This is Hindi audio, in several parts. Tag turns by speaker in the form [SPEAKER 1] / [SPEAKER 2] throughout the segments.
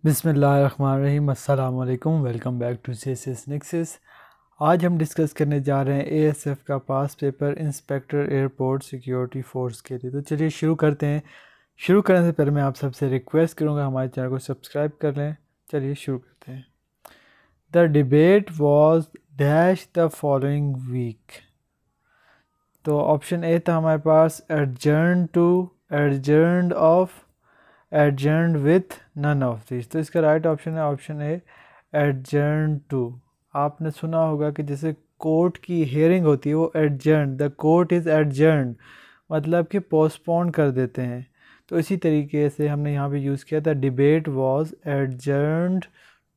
[SPEAKER 1] बिस्मिल्लाहिर्रहमानिर्रहीम। अस्सलाम वालेकुम। Welcome back to CSS Nexus। आज हम डिस्कस करने जा रहे हैं ASF का pass paper inspector airport security force के लिए। तो चलिए शुरू करते हैं। शुरू करने से पहले मैं आप सबसे रिक्वेस्ट करूंगा हमारे चैनल को सब्सक्राइब कर लें। चलिए शुरू करते हैं। The debate was dash the following week. तो ऑप्शन ए था हमारे पास adjourn to, adjourned off, adjourned with, none of this. तो इसका राइट ऑप्शन है ऑप्शन ए एडजर्न टू। आपने सुना होगा कि जैसे कोर्ट की हियरिंग होती है वो adjourn, the court is adjourn, मतलब कि पोस्टपोन कर देते हैं। तो इसी तरीके से हमने यहाँ पे यूज़ किया था debate was adjourned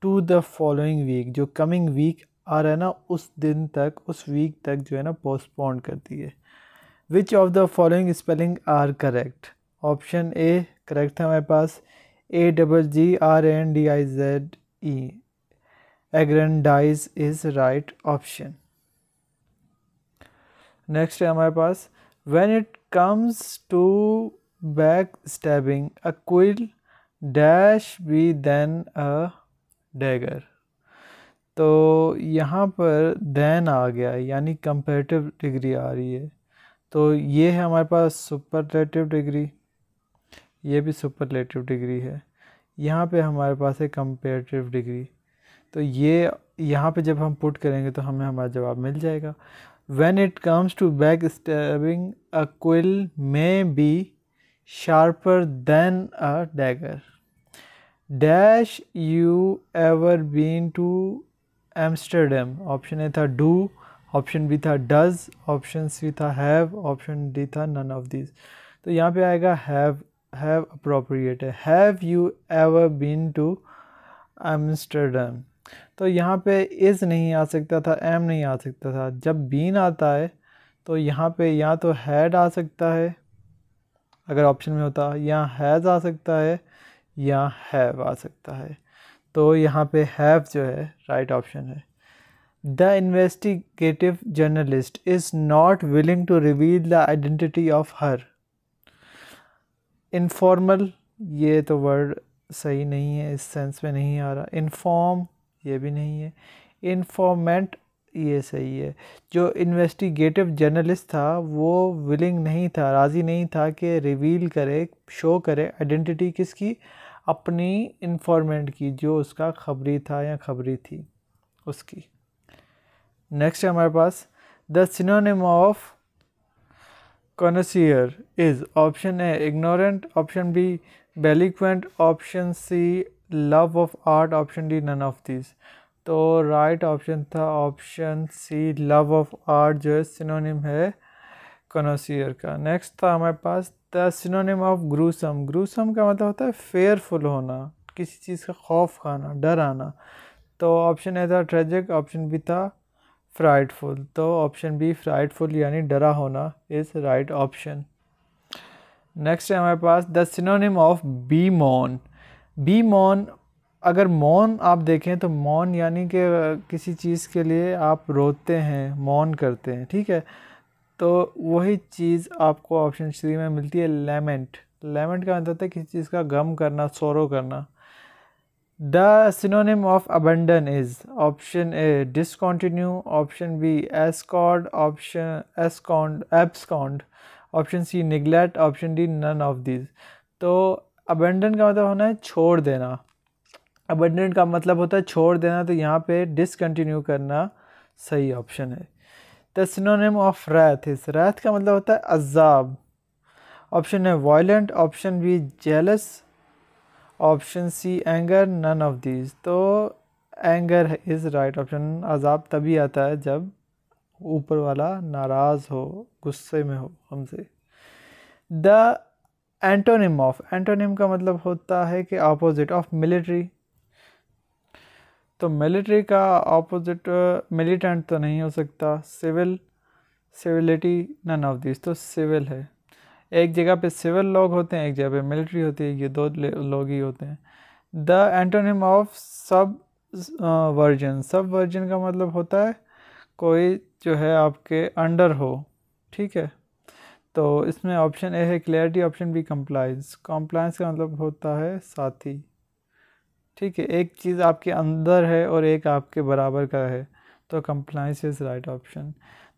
[SPEAKER 1] to the following week. जो कमिंग वीक आ रहा है ना उस दिन तक, उस वीक तक जो है ना पोस्टपोन करती है। Which of the following spelling are correct. Option A correct था हमारे पास AGGRANDIZE, aggrandize is right option. Next है हमारे पास when it comes to back stabbing a quill dash be than a dagger. तो यहाँ पर देन आ गया यानी कंपैरेटिव डिग्री आ रही है। तो ये है हमारे पास सुपरलेटिव डिग्री, ये भी सुपरलेटिव डिग्री है। यहाँ पे हमारे पास है कंपेरेटिव डिग्री। तो ये यहाँ पे जब हम पुट करेंगे तो हमें हमारा जवाब मिल जाएगा। When it comes to back stabbing a quill may be sharper than a dagger. Dash you ever been to Amsterdam. Option A था डू, ऑप्शन बी था डज, ऑप्शन सी था हैव, ऑप्शन डी था नन ऑफ दिस। तो यहाँ पे आएगा हैव अप्रोप्रिएट है। Have you ever been to Amsterdam. तो यहाँ पे इज़ नहीं आ सकता था, एम नहीं आ सकता था। जब बीन आता है तो यहाँ पे या तो हैड आ सकता है अगर ऑप्शन में होता, या हैज़ आ सकता है, या हैव आ सकता है। तो यहाँ पे हैव जो है राइट ऑप्शन है। The investigative journalist is not willing to reveal the identity of her. Informal, ये तो वर्ड सही नहीं है, इस सेंस में नहीं आ रहा। इन्फॉर्म, ये भी नहीं है। इन्फॉर्मेंट, ये सही है। जो इन्वेस्टिगेटिव जर्नलिस्ट था वो विलिंग नहीं था, राज़ी नहीं था कि रिवील करे, शो करे आइडेंटिटी किसकी, अपनी इन्फॉर्मेंट की, जो उसका खबरी था या खबरी थी उसकी। नेक्स्ट है हमारे पास the synonym of connoisseur is option A ignorant, option B belliquent, option C love of art, option D none of these। तो राइट ऑप्शन था option C love of art, जो है सिनोनिम है connoisseur का। नेक्स्ट था हमारे पास the synonym of gruesome. Gruesome का मतलब होता है फेयरफुल होना, किसी चीज़ का खौफ खाना, डर आना। तो ऑप्शन ए था ट्रेजिक, ऑप्शन बी था फ्राइडफुल। तो ऑप्शन बी फ्राइडफुल यानी डरा होना इज़ राइट ऑप्शन। नेक्स्ट है हमारे पास the synonym of bemoan. Bemoan, अगर मौन आप देखें तो मौन यानी कि किसी चीज़ के लिए आप रोते हैं, मौन करते हैं, ठीक है। तो वही चीज़ आपको ऑप्शन सी में मिलती है लेमेंट। लेमेंट का मतलब है किसी चीज़ का गम करना, सोरो करना। The synonym of abandon is option A discontinue, option B abscond, option abscond, option C neglect, option D none of these। तो abandon का मतलब होना है छोड़ देना, abandon का मतलब होता है छोड़ देना, तो यहाँ पे discontinue करना सही ऑप्शन है। The synonym of wrath is, wrath का मतलब होता है अज़ाब। ऑप्शन है violent, option B jealous, option C anger, none of these. तो एंगर इज़ राइट ऑप्शन। अजाब तभी आता है जब ऊपर वाला नाराज़ हो, गुस्से में हो हमसे। द एंटोनिम ऑफ, एंटोनिम का मतलब होता है कि ऑपोजिट ऑफ मिलिट्री। तो मिलिट्री का ऑपोजिट मिलिटेंट तो नहीं हो सकता। Civil, civility, none of this. तो सिविल है। एक जगह पे सिविल लोग होते हैं, एक जगह पे मिलिट्री होती है, ये दो लोग ही होते हैं। द एंटोनिम ऑफ सब वर्जन। सब वर्जन का मतलब होता है कोई जो है आपके अंडर हो, ठीक है। तो इसमें ऑप्शन ए है clarity, option B compliance. Compliance का मतलब होता है साथी, ठीक है, एक चीज़ आपके अंदर है और एक आपके बराबर का है, तो compliance is right option.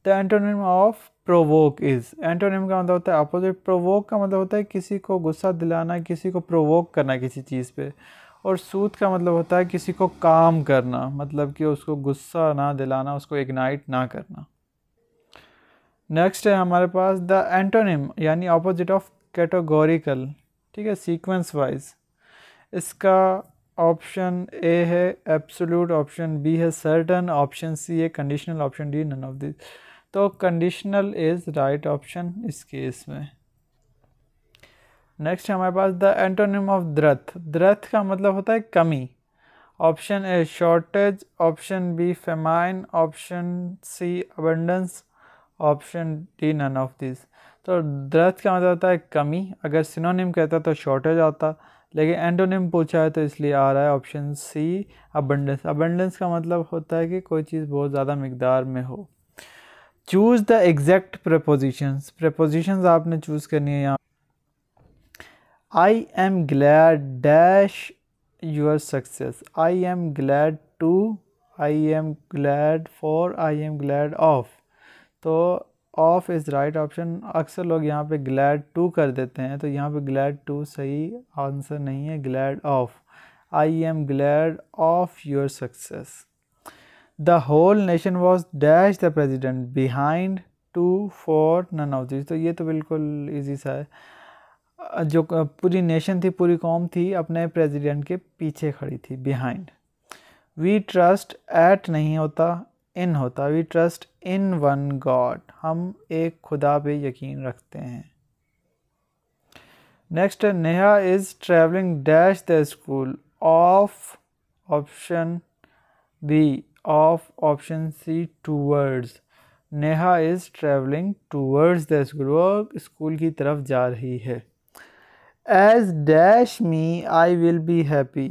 [SPEAKER 1] The antonym of provoke is, antonym का मतलब होता है अपोजिट, प्रोवोक का मतलब होता है किसी को गुस्सा दिलाना, किसी को प्रोवोक करना किसी चीज़ पे, और सूद का मतलब होता है किसी को काम करना, मतलब कि उसको गुस्सा ना दिलाना, उसको इग्नाइट ना करना। नेक्स्ट है हमारे पास द एंटोनिम यानी ऑपोजिट ऑफ कैटेगोरिकल, ठीक है, सीक्वेंस वाइज। इसका ऑप्शन ए है एब्सोल्यूट, ऑप्शन बी है सर्टन, ऑप्शन सी है conditional, option D none of this. तो कंडीशनल इज राइट ऑप्शन इस केस में। नेक्स्ट है हमारे पास the antonym of dearth, dearth का मतलब होता है कमी। Option A shortage, option B famine, option C abundance, option D none of this. तो द्रथ का मतलब होता है कमी, अगर सिनोनिम कहता तो शॉर्टेज आता, लेकिन एंटोनिम पूछा है तो इसलिए आ रहा है ऑप्शन सी अबंडेंस। अबंडेंस का मतलब होता है कि कोई चीज़ बहुत ज़्यादा मिकदार में हो। Choose the exact prepositions, prepositions आपने चूज़ करनी है यहाँ। I am glad dash your success, I am glad to, I am glad for, I am glad of. तो ऑफ इज़ राइट ऑप्शन। अक्सर लोग यहाँ पे ग्लैड टू कर देते हैं, तो यहाँ पे ग्लैड टू सही आंसर नहीं है, glad of. I am glad of your success. The whole nation was dash the president behind to for none of this. तो ये तो बिल्कुल ईजी सा है, जो पूरी नेशन थी, पूरी कौम थी, अपने प्रेसिडेंट के पीछे खड़ी थी, बिहाइंड। वी ट्रस्ट एट नहीं होता, इन होता, we trust in one God, हम एक खुदा पे यकीन रखते हैं। नेक्स्ट है Neha is travelling dash the school of, option B of, option C towards. Neha is travelling towards the school, वो स्कूल की तरफ जा रही है। As dash me, I will be happy.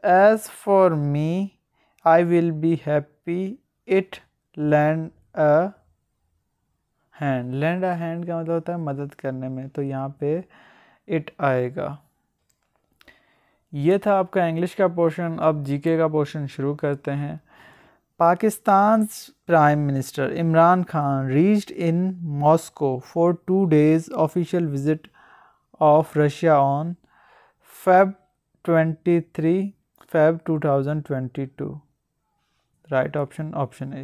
[SPEAKER 1] As for me, I will be happy. It lend a hand. Lend a hand का मतलब होता है मदद करने में, तो यहाँ पे it आएगा। ये था आपका इंग्लिश का पोर्शन। अब जीके का पोर्शन शुरू करते हैं। Pakistan prime minister Imran Khan reached in Moscow for 2 days official visit of Russia on Feb 23 Feb 2022. Right option, option A.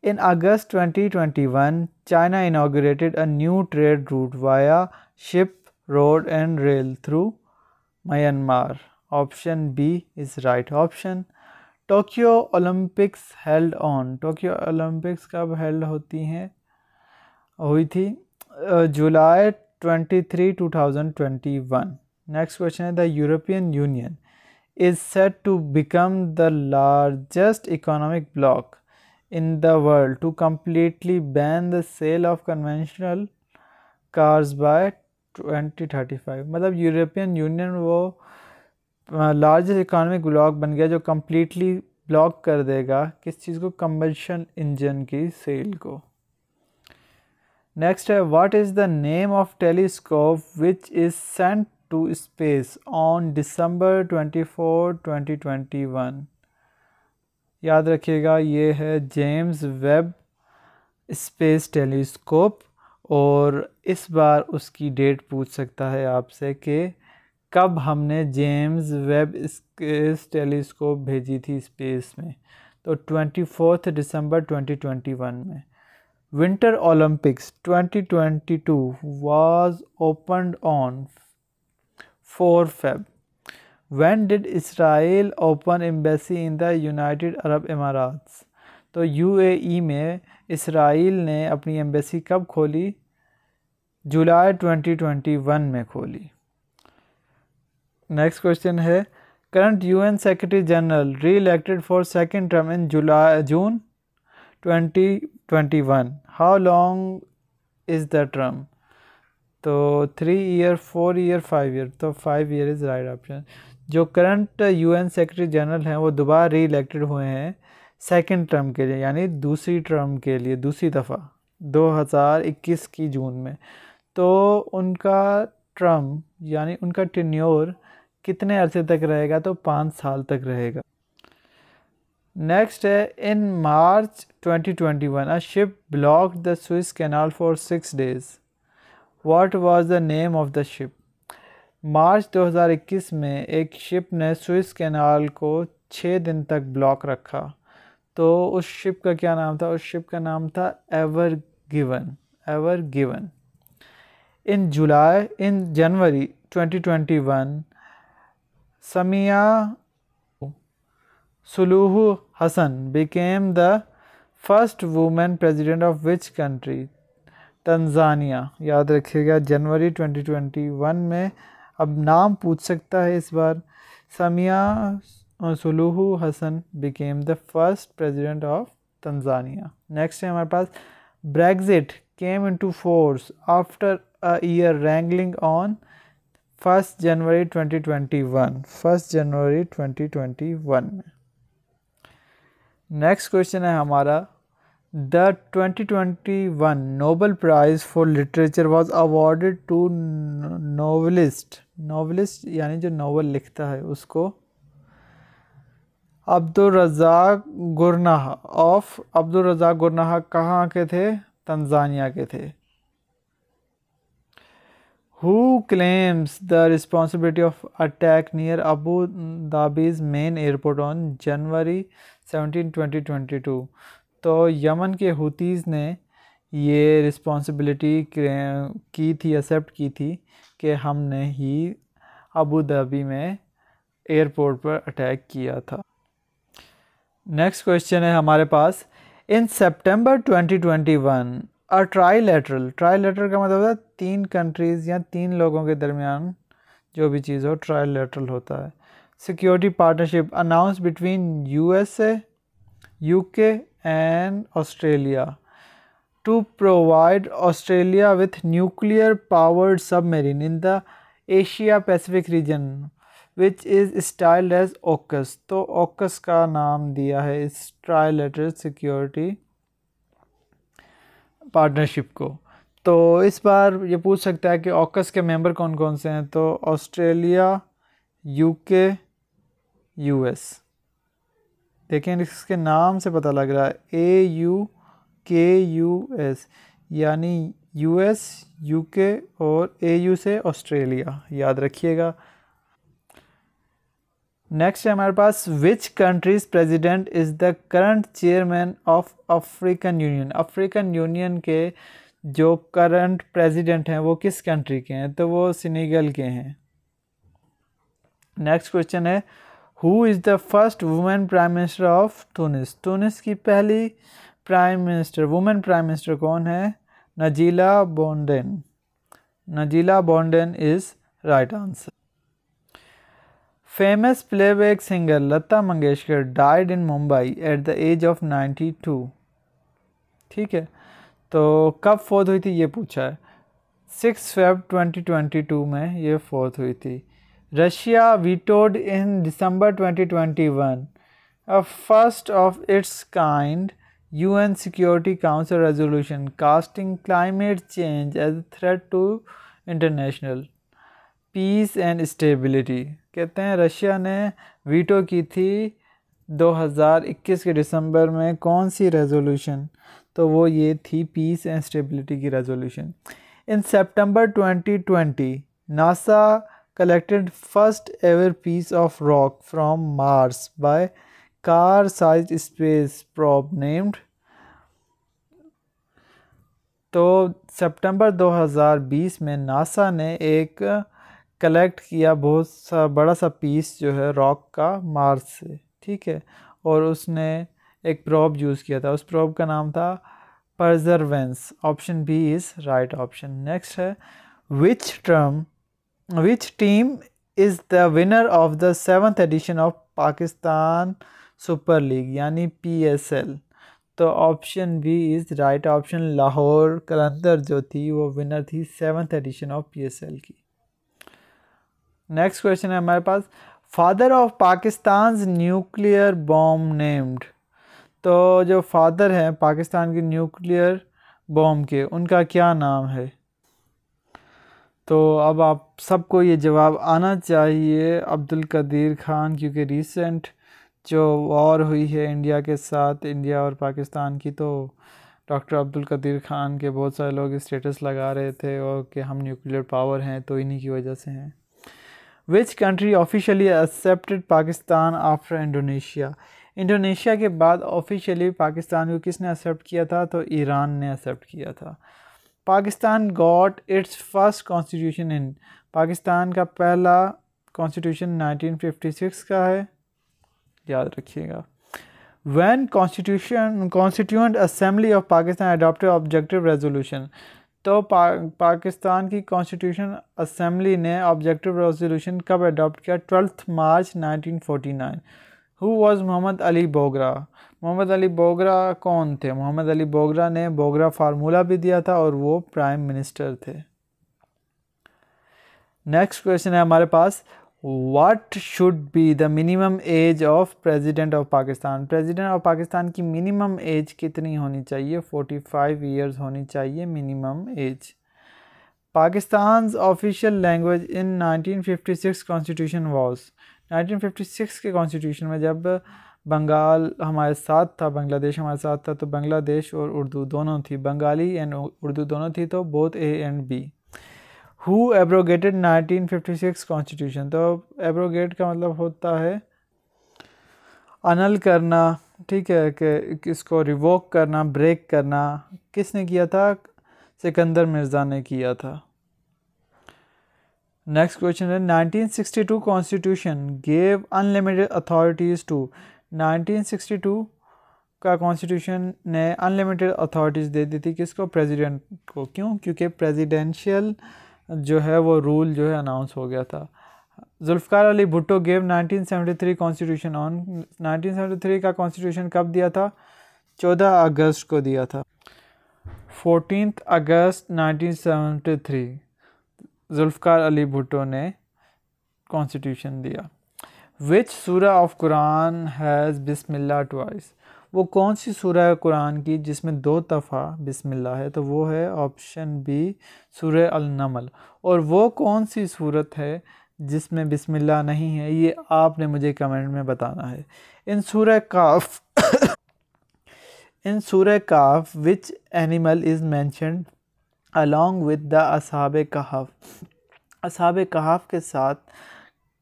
[SPEAKER 1] In August 2021, China inaugurated a new trade route via ship, road and rail through Myanmar. Option B is right option. Tokyo Olympics held on. Tokyo Olympics कब held होती हैं, हुई थी जुलाई 23, 2021. Next question है the European Union is set to become the largest economic bloc in the world to completely ban the sale of conventional cars by 2035. मतलब यूरोपियन यूनियन वो लार्जेस्ट इकोनॉमिक ब्लॉक बन गया जो कम्प्लीटली ब्लॉक कर देगा किस चीज़ को, कंबशन इंजन की सेल को। नेक्स्ट है what is the name of telescope which is sent to space on December 24, 2021। याद रखिएगा ये है जेम्स वेब स्पेस टेलीस्कोप, और इस बार उसकी डेट पूछ सकता है आपसे कि कब हमने जेम्स वेब स्पेस टेलीस्कोप भेजी थी स्पेस में, तो 24 दिसंबर 2021 में। Winter Olympics 2022 was opened on 4 Feb. When did Israel open embassy in the United Arab Emirates? तो UAE में इसराइल ने अपनी एम्बेसी कब खोली, जुलाई 2021 में खोली। नेक्स्ट क्वेश्चन है करंट UN सेक्रेटरी जनरल री elected for second term in June 2021. How long is the term? तो 3 year, 4 year, 5 year, तो 5 year इज़ राइट ऑप्शन। जो करंट UN सेक्रेटरी जनरल हैं वो दोबारा री इलेक्टेड हुए हैं सेकेंड टर्म के लिए, यानी दूसरी टर्म के लिए, दूसरी दफ़ा 2021 की जून में। तो उनका टर्म यानी उनका टेन्योर कितने अरसे तक रहेगा, तो 5 साल तक रहेगा। नेक्स्ट है, in March 2021 a ship blocked the Swiss canal for 6 days। What was the name of the ship. March 2021 में एक शिप ने स्विस कैनाल को 6 दिन तक ब्लॉक रखा, तो उस शिप का क्या नाम था। उस शिप का नाम था Ever Given. In January 2021 Samia Suluhu Hassan became the first woman president of which country। Tanzania. याद रखिएगा, जनवरी 2021 में अब नाम पूछ सकता है इस बार। Samia Suluhu Hassan became the first president of Tanzania. Next है हमारे पास, Brexit came into force after a year wrangling on 1 January 2021 में। नेक्स्ट क्वेश्चन है हमारा, the 2021 Nobel prize for literature was awarded to novelist यानी जो नोवेल लिखता है उसको, अब्दुल रज़ाक गुरनाह कहाँ के थे, तंजानिया के थे। Who claims the responsibility of attack near Abu Dhabi's main airport on January 17, 2022। तो यमन के हुतीज़ ने ये रिस्पॉन्सिबिलिटी एक्सेप्ट की थी कि हमने ही अबू धाबी में एयरपोर्ट पर अटैक किया था। नेक्स्ट क्वेश्चन है हमारे पास, इन सितंबर 2021 ट्राईलेटरल का मतलब होता है 3 कंट्रीज़ या 3 लोगों के दरमियान जो भी चीज़ हो ट्राईलेटरल होता है। Security partnership announce between USA, UK and Australia to provide Australia with nuclear powered submarine in the Asia Pacific region which is styled as AUKUS. तो ऑकस का नाम दिया है इस ट्राईलेटरल सिक्योरिटी पार्टनरशिप को। तो इस बार ये पूछ सकता है कि ऑकस के मेंबर कौन कौन से हैं, तो ऑस्ट्रेलिया, UK, US। देखें इसके नाम से पता लग रहा है AUKUS यानी US, UK और AU से ऑस्ट्रेलिया, याद रखिएगा। नेक्स्ट है हमारे पास, which country's president is the current chairman of African Union. African Union के जो करंट प्रेसिडेंट हैं वो किस कंट्री के हैं, तो वो सेनेगल के हैं। नेक्स्ट क्वेश्चन है, who is the first women prime minister of Tunis. Tunis की पहली वुमेन प्राइम मिनिस्टर कौन है, Najla Bouden is right answer. Famous playback singer Lata Mangeshkar died in Mumbai at the age of 92। ठीक है, तो कब फोत हुई थी ये पूछा है। 6 Feb 2022 में ये फोत हुई थी। Russia vetoed in December 2021 a first of its kind UN security council resolution casting climate change as a threat to international peace and stability. कहते हैं रशिया ने वीटो की थी 2021 के दिसंबर में कौन सी रेजोल्यूशन, तो वो ये थी पीस एंड स्टेबिलिटी की resolution. In September 2020 NASA collected first ever piece of rock from Mars by car size space probe named. तो सितंबर 2020 में नासा ने एक कलेक्ट किया बहुत सा बड़ा सा पीस जो है रॉक का मार्स से, ठीक है, और उसने एक प्रोब यूज़ किया था। उस प्रोब का नाम था Perseverance. Option B is right option. Next है, which team is the winner of the 7th edition of Pakistan super league यानी PSL। तो option B is right option. Lahore Qalandar जो थी वो विनर थी 7th एडिशन ऑफ PSL की। नेक्स्ट क्वेश्चन है हमारे पास, father of Pakistan nuclear bomb named. तो जो फादर हैं पाकिस्तान के न्यूक्लियर बॉम्ब के, उनका क्या नाम है। तो अब आप सबको ये जवाब आना चाहिए अब्दुल कदीर ख़ान, क्योंकि रिसेंट जो वॉर हुई है इंडिया के साथ, इंडिया और पाकिस्तान की, तो डॉक्टर अब्दुल कदीर ख़ान के बहुत सारे लोग स्टेटस लगा रहे थे और कि हम न्यूक्लियर पावर हैं, तो इन्हीं की वजह से हैं। Which country officially accepted Pakistan after Indonesia? Indonesia के बाद ऑफिशियली पाकिस्तान को किसने एक्सेप्ट किया था? तो ईरान ने एक्सेप्ट किया था। Pakistan got its first constitution in, Pakistan का पहला कॉन्स्टिट्यूशन 1956 का है, याद रखिएगा। When Constituent Assembly of Pakistan adopted objective resolution, तो पाकिस्तान की कॉन्स्टिट्यूशन असेंबली ने ऑब्जेक्टिव रेजोल्यूशन कब अडॉप्ट किया? 12 March 1949। Who was Mohammad Ali Bogra? Mohammad Ali Bogra कौन थे? मोहम्मद अली बोगरा ने बोगरा फार्मूला भी दिया था और वो प्राइम मिनिस्टर थे। नेक्स्ट क्वेश्चन है हमारे पास, What should be the minimum age of President of Pakistan? President of Pakistan की minimum age कितनी होनी चाहिए? 45 years होनी चाहिए minimum age। Pakistan's official language in 1956 constitution was, 1956 के constitution में जब बंगाल हमारे साथ था, बांग्लादेश हमारे साथ था, तो बांग्लादेश और उर्दू दोनों थी, बंगाली एंड उर्दू दोनों थी, तो both A and B. Who abrogated 1956 constitution? तो एब्रोगेट का मतलब होता है अनल करना, ठीक है, कि किसको रिवोक करना, ब्रेक करना। किसने किया था? सिकंदर मिर्ज़ा ने किया था। नेक्स्ट क्वेश्चन है, 1962 constitution gave unlimited authorities to, 1962 का कॉन्स्टिट्यूशन ने अनलिमिटेड अथॉरिटीज़ दे दी थी किसको? प्रेसिडेंट को। क्यों? क्योंकि प्रेसिडेंशियल जो है वो रूल जो है अनाउंस हो गया था। Zulfikar Ali Bhutto gave 1973 constitution on, 1973 का कॉन्स्टिट्यूशन कब दिया था? 14 अगस्त को दिया था, 14 अगस्त 1973 जुल्फ़िकार अली भुट्टो ने कॉन्स्टिट्यूशन दिया। विच सूरा of Quran has Bismillah twice? वो कौन सी सूरा है कुरान की जिसमें 2 दफ़ा बिस्मिल्लाह है? तो वो है ऑप्शन बी सूरह अल-नमल। और वो कौन सी सूरत है जिसमें बिस्मिल्लाह नहीं है? ये आपने मुझे कमेंट में बताना है। इन Surah Kahf in Surah Kahf which animal is mentioned along with the Ashab Kahf? Ashab Kahf के साथ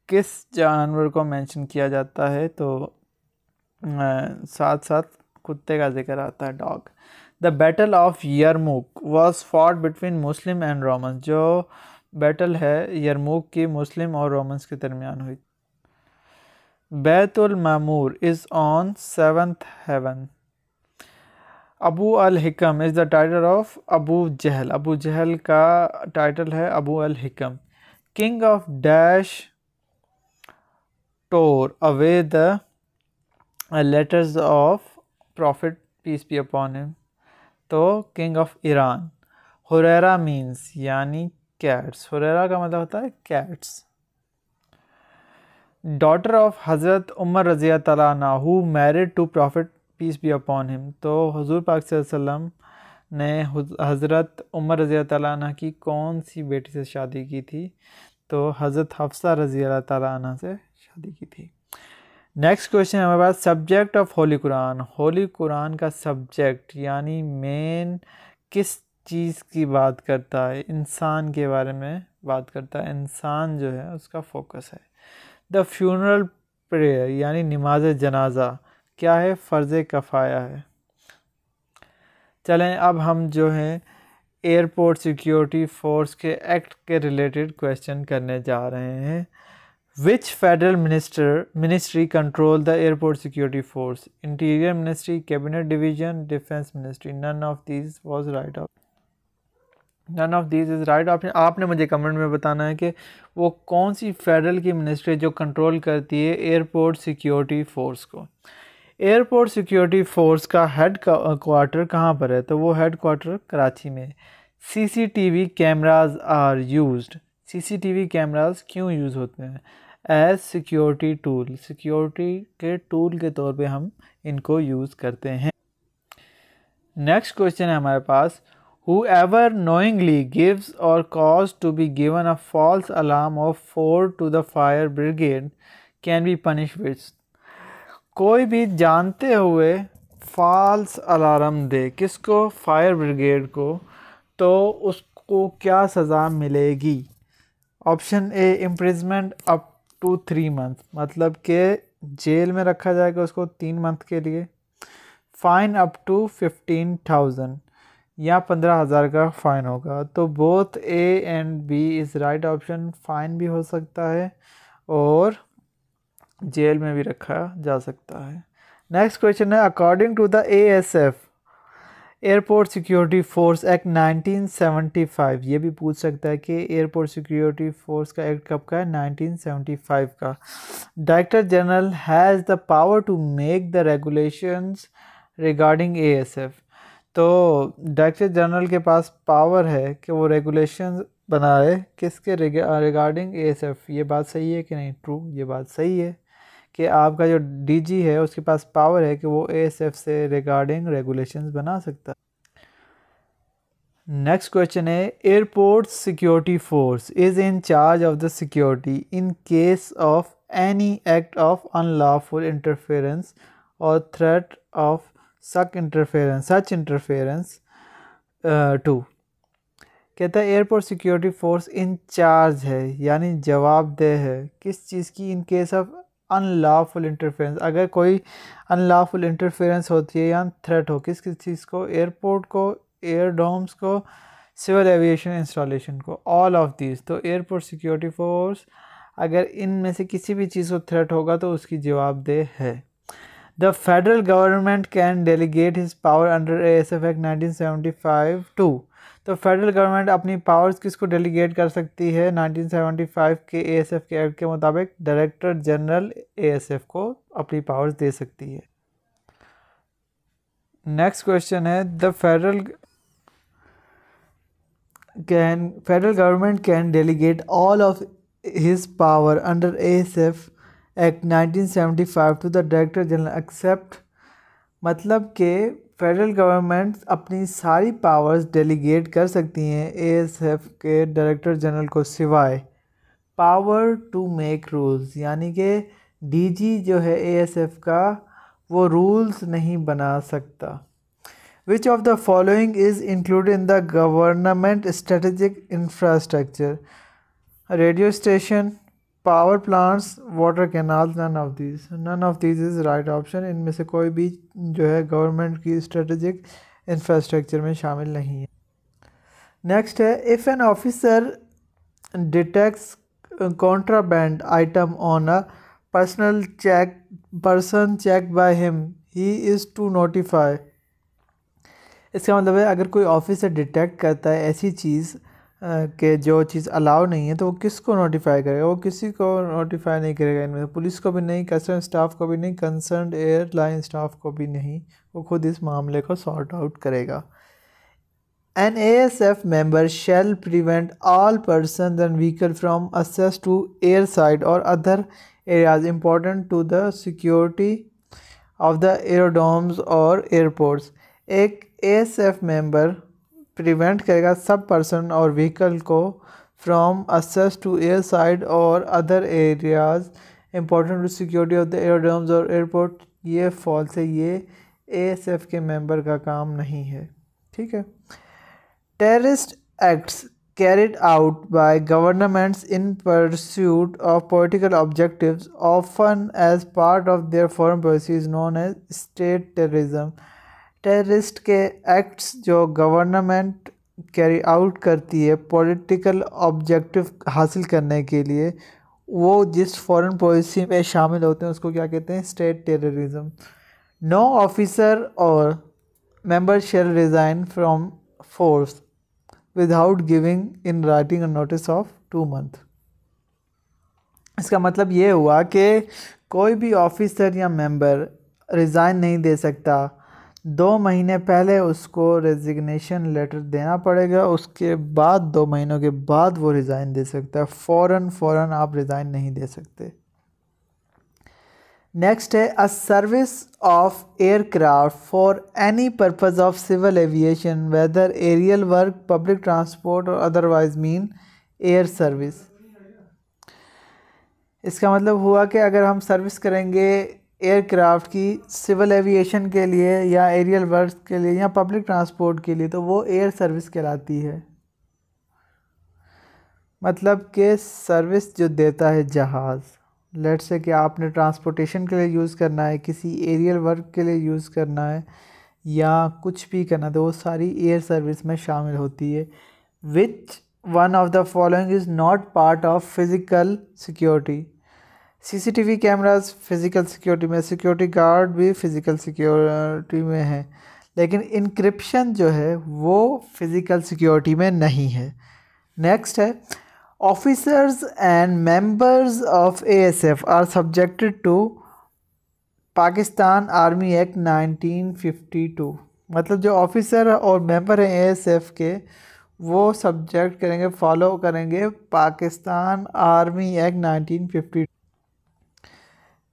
[SPEAKER 1] किस जानवर को मेंशन किया जाता है? तो साथ साथ कुत्ते का जिक्र आता है, dog. The battle of Yarmuk was fought between Muslim and Romans? जो बैटल है यरमुक की मुस्लिम और रोमन्स के दरमियान हुई। Baitul Mamur is on 7th heaven। Abu al Hikam is the title of Abu Jahl? Abu Jahl का टाइटल है Abu al Hikam. King of dash tore away the letters of prophet peace be upon him? तो king of Iran. Huraira means यानी कैट्स, हुरैरा का मतलब होता है कैट्स। डॉटर ऑफ हज़रत उमर रज़ी अल्लाह तआला अन्हा who married to prophet peace be upon him? तो हुजूर पाक सल्लल्लाहु अलैहि वसल्लम ने हज़रत उमर रज़ी अल्लाह तआला अन्हा की कौन सी बेटी से शादी की थी? तो हज़रत हफ्सा रज़ी अल्लाह तआला अन्हा से शादी की थी। नेक्स्ट क्वेश्चन हमारे पास, सब्जेक्ट ऑफ होली कुरान? होली कुरान का सब्जेक्ट यानी मेन किस चीज़ की बात करता है? इंसान के बारे में बात करता है, इंसान जो है उसका फोकस है। द फ्यूनरल प्रेयर यानी नमाज जनाजा क्या है? फ़र्ज़ कफ़ाया है। चलें अब हम जो है एयरपोर्ट सिक्योरिटी फोर्स के एक्ट के रिलेटेड क्वेश्चन करने जा रहे हैं। Which federal ministry control the airport security force? Interior Ministry, Cabinet Division, Defense Ministry? None of these was right option. None of these is right option. आपने मुझे कमेंट में बताना है कि वो कौन सी फेडरल की मिनिस्ट्री जो कंट्रोल करती है एयरपोर्ट सिक्योरिटी फोर्स को। एयरपोर्ट सिक्योरिटी फोर्स का हेड क्वार्टर कहाँ पर है? तो वो हेड क्वार्टर कराची में। CCTV cameras are used? CCTV cameras क्यों यूज़ होते हैं? एज सिक्योरिटी टूल, सिक्योरिटी के टूल के तौर पे हम इनको यूज़ करते हैं। नेक्स्ट क्वेश्चन है हमारे पास, Whoever knowingly gives or cause to be given a false alarm of 4 to the fire brigade can be punished with। कोई भी जानते हुए फॉल्स अलार्म दे किसको, फायर ब्रिगेड को, तो उसको क्या सज़ा मिलेगी। Option A imprisonment up to 3 month, मतलब कि जेल में रखा जाएगा उसको 3 मंथ के लिए। फाइन अप टू 15,000 या 15,000 का फाइन होगा। तो both A and B is right option. Fine भी हो सकता है और जेल में भी रखा जा सकता है। नेक्स्ट क्वेश्चन है, according to the ASF airport security force act 1975, ये भी पूछ सकता है कि एयरपोर्ट सिक्योरिटी फोर्स का एक्ट कब का है, 1975 का। Director general has the power to make the regulations regarding ASF। तो डायरेक्टर जनरल के पास पावर है कि वो रेगुलेशंस बनाए किसके रिगार्डिंग ASF। ये बात सही है कि नहीं, ट्रू, ये बात सही है कि आपका जो DG है उसके पास पावर है कि वो ASF से रिगार्डिंग रेगुलेशंस बना सकता है। नेक्स्ट क्वेश्चन है, airport security force is in charge of the security in case of any act of unlawful interference और threat of such interference too. कहता है airport security force in charge है यानी जवाबदेह है किस चीज़ की, in case of unlawful interference, अगर कोई अनलॉफुल इंटरफेरेंस होती है या थ्रेट हो किस किस चीज़ को, एयरपोर्ट को, एयरडोम्स को, सिविल एविएशन इंस्टॉलेशन को, ऑल ऑफ दीज। तो एयरपोर्ट सिक्योरिटी फोर्स अगर इनमें से किसी भी चीज़ को थ्रेट होगा तो उसकी जवाबदेह है। The federal government can delegate his power under ASF act 1975 to. तो फेडरल गवर्नमेंट अपनी पावर्स किसको डेलीगेट कर सकती है 1975 के ASF के एक्ट के मुताबिक, डायरेक्टर जनरल ASF को अपनी पावर्स दे सकती है। नेक्स्ट क्वेश्चन है, the federal government can delegate all of his power under ASF act 1975 to the director general except, मतलब कि फेडरल गवर्नमेंट अपनी सारी पावर्स डेलीगेट कर सकती हैं ASF के डायरेक्टर जनरल को सिवाय पावर टू मेक रूल्स, यानी कि DG जो है ASF का वो रूल्स नहीं बना सकता। Which of the following is included in the government strategic infrastructure, radio station, power plants, water canals, none of these is right option. इनमें से कोई भी जो है गवर्नमेंट की स्ट्रेटेजिक इंफ्रास्ट्रक्चर में शामिल नहीं है। नेक्स्ट है, if an officer detects contraband item on a person check by him he is to notify. इसका मतलब है अगर कोई ऑफिसर डिटेक्ट करता है ऐसी चीज़ कि जो चीज़ अलाउ नहीं है तो वो किसको नोटिफाई करेगा, वो किसी को नोटिफाई नहीं करेगा। इनमें पुलिस को भी नहीं, कस्टम स्टाफ को भी नहीं, कंसर्न्ड एयरलाइन स्टाफ को भी नहीं, वो खुद इस मामले को सॉर्ट आउट करेगा। An ASF member shall prevent all person and vehicle from access to airside और other areas important to the security of the aerodromes और एयरपोर्ट्स। एक ASF मेंबर प्रिवेंट करेगा सब पर्सन और व्हीकल को from access to airside और other areas important to security of the aerodromes और एयरपोर्ट। ये फॉल्स है, ये ASF के मेंबर का काम नहीं है। ठीक है। Terrorist acts carried out by governments in pursuit of political objectives often as part of their foreign policy is known as state terrorism। Terrorist के एक्ट्स जो गवर्नमेंट कैरी आउट करती है पॉलिटिकल ऑब्जेक्टिव हासिल करने के लिए, वो जिस फॉरेन पॉलिसी में शामिल होते हैं उसको क्या कहते हैं, state terrorism. No officer or member shall resign from force without giving in writing a notice of 2 month. इसका मतलब ये हुआ कि कोई भी ऑफिसर या मेंबर रिज़ाइन नहीं दे सकता, 2 महीने पहले उसको रेजिग्नेशन लेटर देना पड़ेगा, उसके बाद 2 महीनों के बाद वो रिज़ाइन दे सकता है। फ़ौरन आप रिज़ाइन नहीं दे सकते। नेक्स्ट है a service of aircraft for any purpose of civil aviation whether aerial work public transport or otherwise mean air service. इसका मतलब हुआ कि अगर हम सर्विस करेंगे एयरक्राफ्ट की सिविल एविएशन के लिए या एरियल वर्क के लिए या पब्लिक ट्रांसपोर्ट के लिए तो वो एयर सर्विस कहलाती है। मतलब कि सर्विस जो देता है जहाज़, लेट्स से कि आपने ट्रांसपोर्टेशन के लिए यूज़ करना है, किसी एरियल वर्क के लिए यूज़ करना है या कुछ भी करना है तो वो सारी एयर सर्विस में शामिल होती है। Which one of the following is not part of physical security. CCTV cameras physical security में, सिक्योरिटी गार्ड भी फ़िज़िकल सिक्योरिटी में है, लेकिन इंक्रिप्शन जो है वो फिज़िकल सिक्योरिटी में नहीं है। नेक्स्ट है officers and members of ASF are subjected to Pakistan army act 1952। मतलब जो ऑफिसर और मेंबर हैं एएसएफ के वो सब्जेक्ट करेंगे, फॉलो करेंगे Pakistan army act 1952।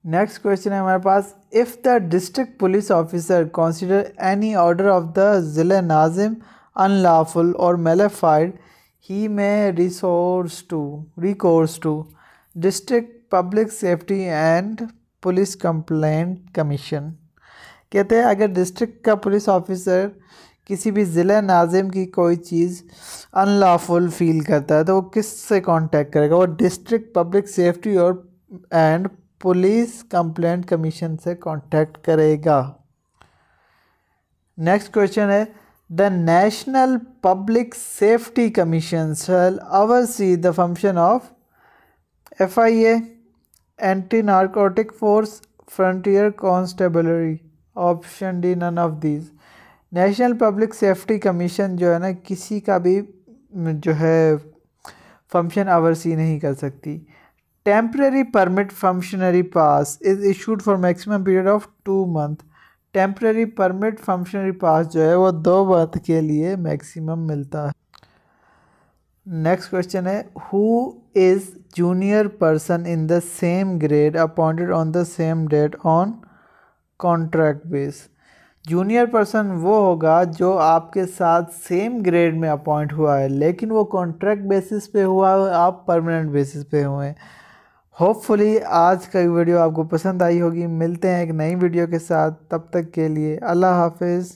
[SPEAKER 1] Next question है हमारे पास, if the district police officer consider any order of the zila nazim unlawful और malafide he may recourse to district public safety and police complaint commission. कहते हैं अगर डिस्ट्रिक्ट का पुलिस ऑफिसर किसी भी ज़िला नाजिम की कोई चीज़ अनलॉफुल फील करता है तो वो किस से कांटेक्ट करेगा? वो डिस्ट्रिक्ट पब्लिक सेफ्टी और एंड पुलिस कंप्लेंट कमीशन से कांटेक्ट करेगा। नेक्स्ट क्वेश्चन है the national public safety commission shall oversee the function of FIA, anti narcotic force, frontier constabulary. Option D none of these. National public safety commission जो है ना किसी का भी जो है फंक्शन ओवरसी नहीं कर सकती। Temporary permit functionary pass is issued for maximum period of 2 month. Temporary permit functionary pass जो है वो 2 मंथ के लिए मैक्सिमम मिलता है। नेक्स्ट क्वेश्चन है who is junior person in the same grade appointed on the same date on contract base. Junior person वो होगा जो आपके साथ सेम ग्रेड में अपॉइंट हुआ है लेकिन वो कॉन्ट्रैक्ट बेसिस पे हुआ है, आप परमानेंट बेसिस पे हुए हैं। होपफुली आज का वीडियो आपको पसंद आई होगी। मिलते हैं एक नई वीडियो के साथ, तब तक के लिए अल्लाह हाफिज़।